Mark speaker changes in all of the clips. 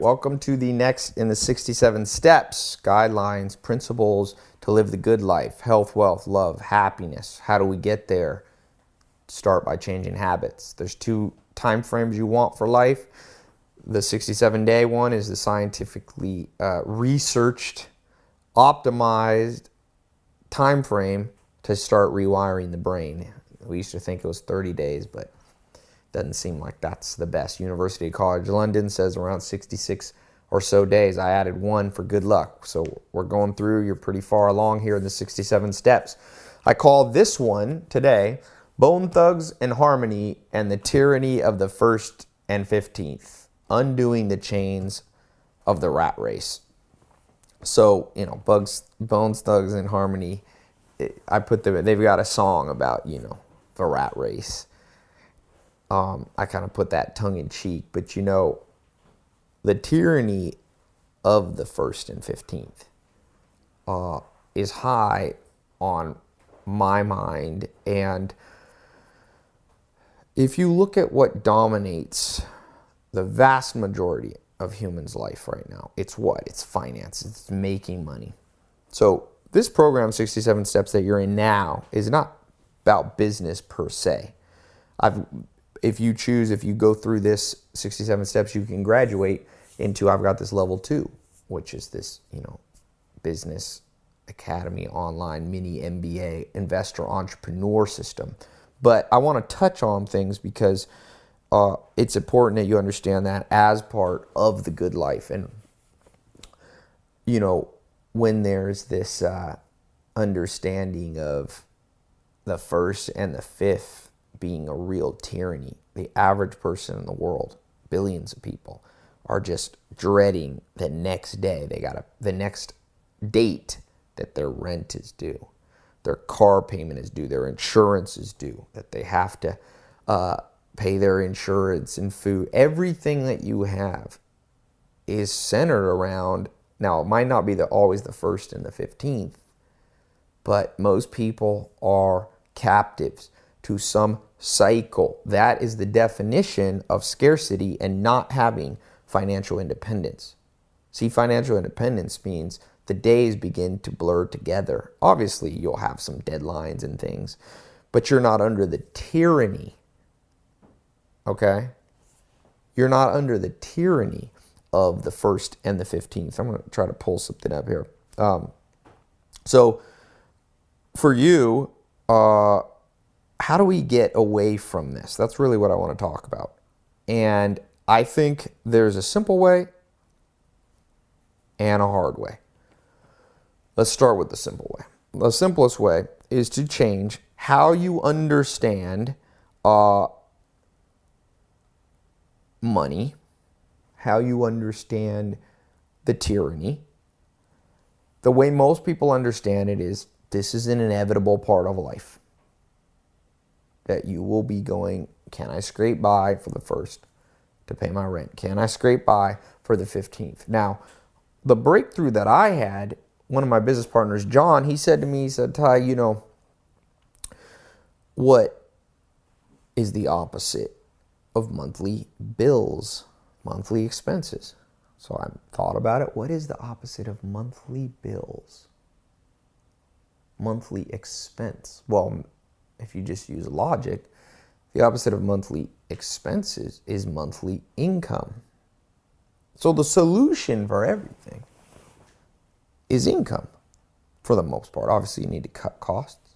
Speaker 1: welcome to the next in the 67 steps, guidelines, principles to live the good life, health, wealth, love, happiness. How do we get there? Start by changing habits. There's 2 time frames you want for life. The 67-day one is the scientifically researched, optimized time frame to start rewiring the brain. We used to think it was 30 days, but doesn't seem like that's the best. University College London says around 66 or so days. I added 1 for good luck. So we're going through. You're pretty far along here in the 67 steps. I call this one today, Bone Thugs and Harmony and the Tyranny of the 1st and 15th, Undoing the Chains of the Rat Race. So, Bones, Thugs, and Harmony, they've got a song about, the rat race. I kind of put that tongue in cheek, but the tyranny of the 1st and 15th is high on my mind. And if you look at what dominates the vast majority of humans' life right now, it's what? It's finance. It's making money. So this program, 67 Steps, that you're in now is not about business per se. If you go through this 67 steps, you can graduate into, I've got this level 2, which is this, business academy online mini MBA investor entrepreneur system. But I want to touch on things because it's important that you understand that as part of the good life. And, when there's this understanding of the 1st and the 5th being a real tyranny, the average person in the world, billions of people, are just dreading the next day. The next date that their rent is due, their car payment is due, their insurance is due, that they have to pay their insurance and food. Everything that you have is centered around, now it might not be always the 1st and the 15th, but most people are captives to some cycle. That is the definition of scarcity and not having financial independence. See, financial independence means the days begin to blur together. Obviously, you'll have some deadlines and things, but you're not under the tyranny, okay? You're not under the tyranny of the 1st and the 15th. I'm going to try to pull something up here. So for you, how do we get away from this? That's really what I want to talk about. And I think there's a simple way and a hard way. Let's start with the simple way. The simplest way is to change how you understand money, how you understand the tyranny. The way most people understand it is this is an inevitable part of life. That you will be going, can I scrape by for the 1st to pay my rent? Can I scrape by for the 15th? Now, the breakthrough that I had, one of my business partners, John, he said to me, Ty, what is the opposite of monthly bills, monthly expenses? So I thought about it. What is the opposite of monthly bills? Monthly expense. Well, if you just use logic, the opposite of monthly expenses is monthly income. So the solution for everything is income for the most part. Obviously, you need to cut costs,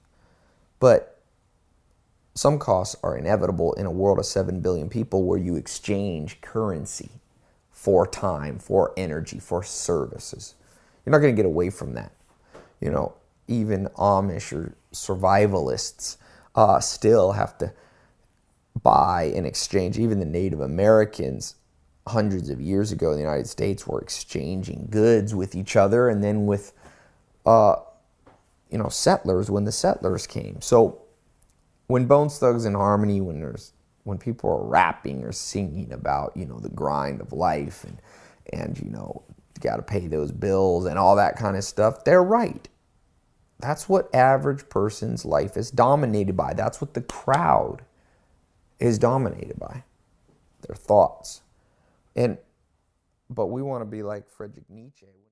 Speaker 1: but some costs are inevitable in a world of 7 billion people where you exchange currency for time, for energy, for services. You're not going to get away from that. Even Amish or survivalists still have to buy and exchange. Even the Native Americans hundreds of years ago in the United States were exchanging goods with each other and then with settlers when the settlers came. So when Bones, Thugs, and Harmony, when people are rapping or singing about, the grind of life and you got to pay those bills and all that kind of stuff, they're right. That's what average person's life is dominated by. That's what the crowd is dominated by. Their thoughts. But we want to be like Friedrich Nietzsche.